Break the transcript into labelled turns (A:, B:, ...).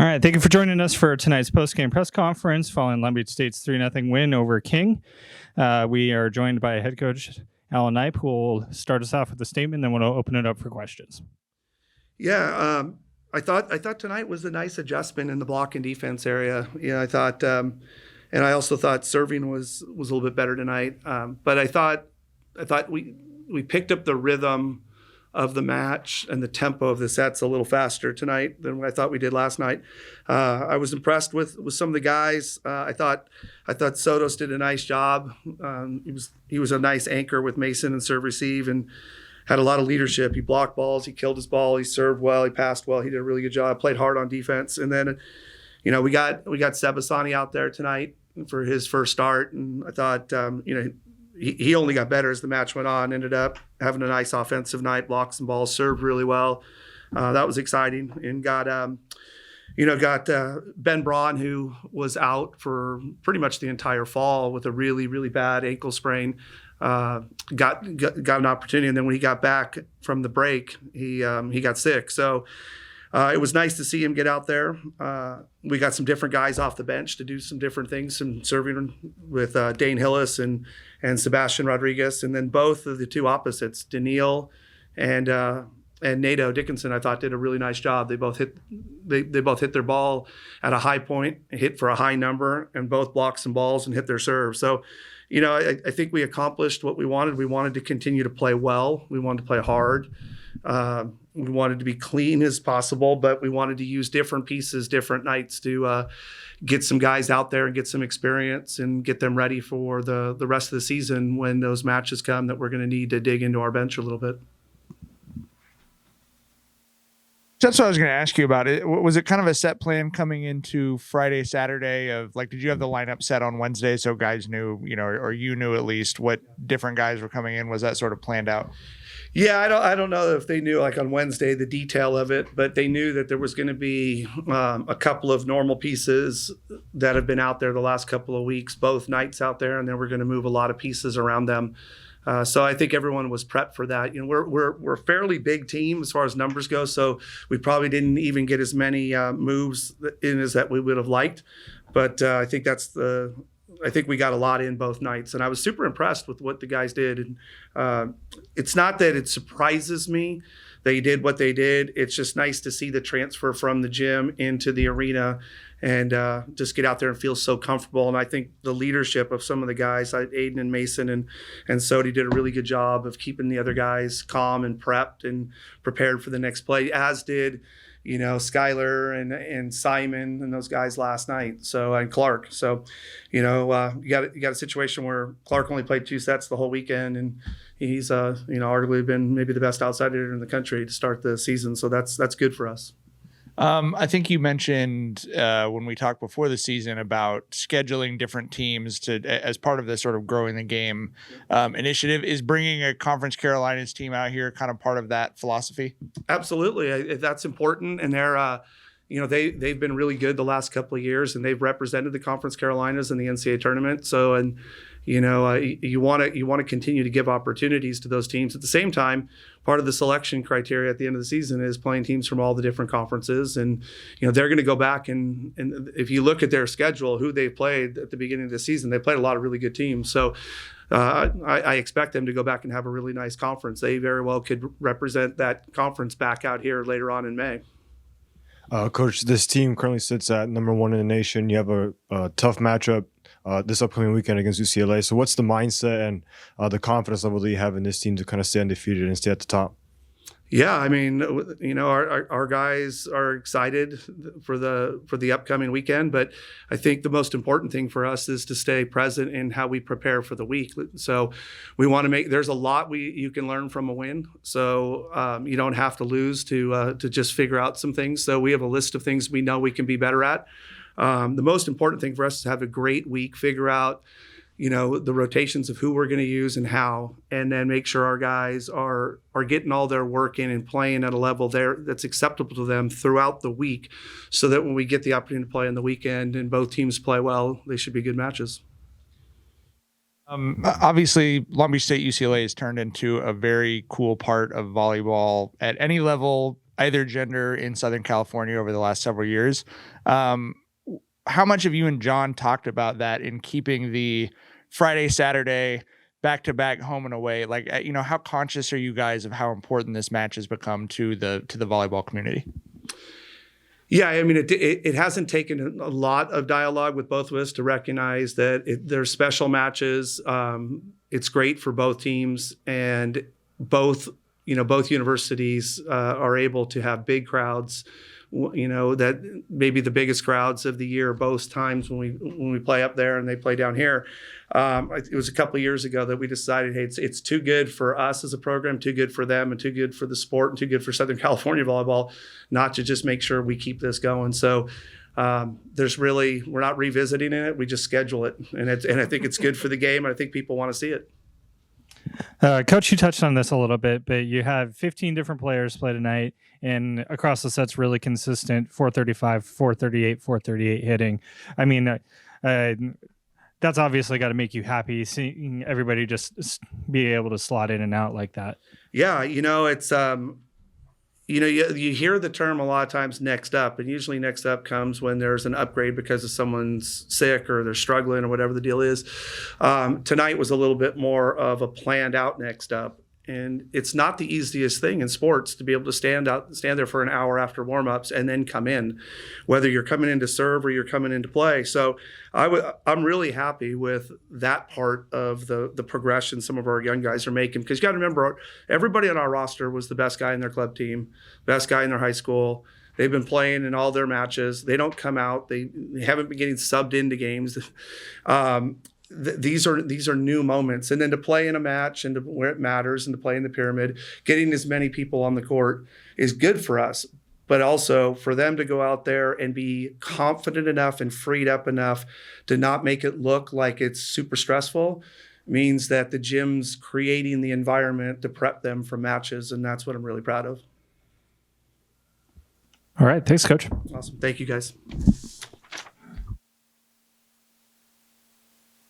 A: All right, thank you for joining us for tonight's post-game press conference following Long Beach State's 3-0 win over King. We are joined by head coach Alan Knipe, who will start us off with a statement, then we'll open it up for questions.
B: Yeah, I thought tonight was a nice adjustment in the block and defense area. Yeah, I thought, and I also thought serving was a little bit better tonight. But I thought we picked up the rhythm of the match and the tempo of the sets a little faster tonight than what I thought we did last night. I was impressed with some of the guys. I thought Sotos did a nice job. He was a nice anchor with Mason and serve receive and had a lot of leadership. He blocked balls, he killed his ball, he served well, he passed well. He did a really good job. Played hard on defense. And then, we got Sebasani out there tonight for his first start, and I thought, he only got better as the match went on. Ended up having a nice offensive night, blocked some balls, served really well. That was exciting. And got Ben Braun, who was out for pretty much the entire fall with a really, really bad ankle sprain. Got an opportunity, and then when he got back from the break, he got sick. So it was nice to see him get out there. We got some different guys off the bench to do some different things, some serving with Dane Hillis and Sebastian Rodriguez, and then both of the two opposites, Daniil and Nato Dickinson, I thought did a really nice job. They both hit their ball at a high point, hit for a high number, and both blocked some balls and hit their serve. So, I think we accomplished what we wanted. We wanted to continue to play well. We wanted to play hard. We wanted to be clean as possible, but we wanted to use different pieces, different nights to get some guys out there and get some experience and get them ready for the rest of the season when those matches come that we're going to need to dig into our bench a little bit.
C: That's what I was going to ask you about. Was it kind of a set plan coming into Friday, Saturday of did you have the lineup set on Wednesday so guys knew, or you knew at least what different guys were coming in? Was that sort of planned out?
B: Yeah, I don't know if they knew on Wednesday the detail of it, but they knew that there was going to be a couple of normal pieces that have been out there the last couple of weeks, both nights out there, and then we're going to move a lot of pieces around them. So I think everyone was prepped for that. We're a fairly big team as far as numbers go, so we probably didn't even get as many moves in as that we would have liked. But I think we got a lot in both nights, and I was super impressed with what the guys did. And it's not that it surprises me they did what they did. It's just nice to see the transfer from the gym into the arena and just get out there and feel so comfortable. And I think the leadership of some of the guys, like Aiden and Mason and Sodi, did a really good job of keeping the other guys calm and prepped and prepared for the next play, as did Skylar and Simon and those guys last night. So, and Clark. So, you got a situation where Clark only played 2 sets the whole weekend, and he's arguably been maybe the best outside hitter in the country to start the season. So that's good for us.
C: I think you mentioned when we talked before the season about scheduling different teams as part of the sort of growing the game initiative. Is bringing a Conference Carolinas team out here kind of part of that philosophy?
B: Absolutely. That's important. And they're, they've been really good the last couple of years, and they've represented the Conference Carolinas in the NCAA tournament. So, you want to continue to give opportunities to those teams. At the same time, part of the selection criteria at the end of the season is playing teams from all the different conferences, and they're going to go back and if you look at their schedule, who they played at the beginning of the season, they played a lot of really good teams. So I expect them to go back and have a really nice conference. They very well could represent that conference back out here later on in May.
D: Coach, this team currently sits at number 1 in the nation. You have a tough matchup this upcoming weekend against UCLA. So what's the mindset and the confidence level that you have in this team to kind of stay undefeated and stay at the top?
B: Yeah, I mean, our guys are excited for the upcoming weekend, but I think the most important thing for us is to stay present in how we prepare for the week. So we want to there's a lot you can learn from a win. So you don't have to lose to just figure out some things. So we have a list of things we know we can be better at. The most important thing for us is to have a great week, figure out the rotations of who we're going to use and how, and then make sure our guys are getting all their work in and playing at a level that's acceptable to them throughout the week, so that when we get the opportunity to play on the weekend and both teams play well, they should be good matches.
C: Obviously, Long Beach State UCLA has turned into a very cool part of volleyball at any level, either gender in Southern California over the last several years. How much have you and John talked about that in keeping the Friday, Saturday, back-to-back home and away? Like, how conscious are you guys of how important this match has become to the volleyball community?
B: Yeah, I mean, it hasn't taken a lot of dialogue with both of us to recognize that they're special matches. It's great for both teams, and both universities are able to have big crowds. That maybe the biggest crowds of the year both times when we play up there and they play down here. It was a couple of years ago that we decided, hey, it's too good for us as a program, too good for them, and too good for the sport, and too good for Southern California volleyball, not to just make sure we keep this going. So we're not revisiting it. We just schedule it, and I think it's good for the game, and I think people want to see it.
A: Coach, you touched on this a little bit, but you have 15 different players play tonight, and across the sets, really consistent 435, 438, 438 hitting. I mean, that's obviously got to make you happy seeing everybody just be able to slot in and out like that.
B: Yeah, it's you hear the term a lot of times, next up, and usually next up comes when there's an upgrade because of someone's sick or they're struggling or whatever the deal is. Tonight was a little bit more of a planned out next up. And it's not the easiest thing in sports to be able to stand there for an hour after warmups and then come in, whether you're coming in to serve or you're coming in to play. So I'm really happy with that part of the progression some of our young guys are making, because you got to remember, everybody on our roster was the best guy in their club team, best guy in their high school. They've been playing in all their matches. They don't come out. They haven't been getting subbed into games. These are new moments, and then to play in a match and where it matters and to play in the pyramid, getting as many people on the court is good for us, but also for them to go out there and be confident enough and freed up enough to not make it look like it's super stressful means that the gym's creating the environment to prep them for matches, and that's what I'm really proud of.
A: All right, thanks, Coach.
B: Awesome. Thank you, guys.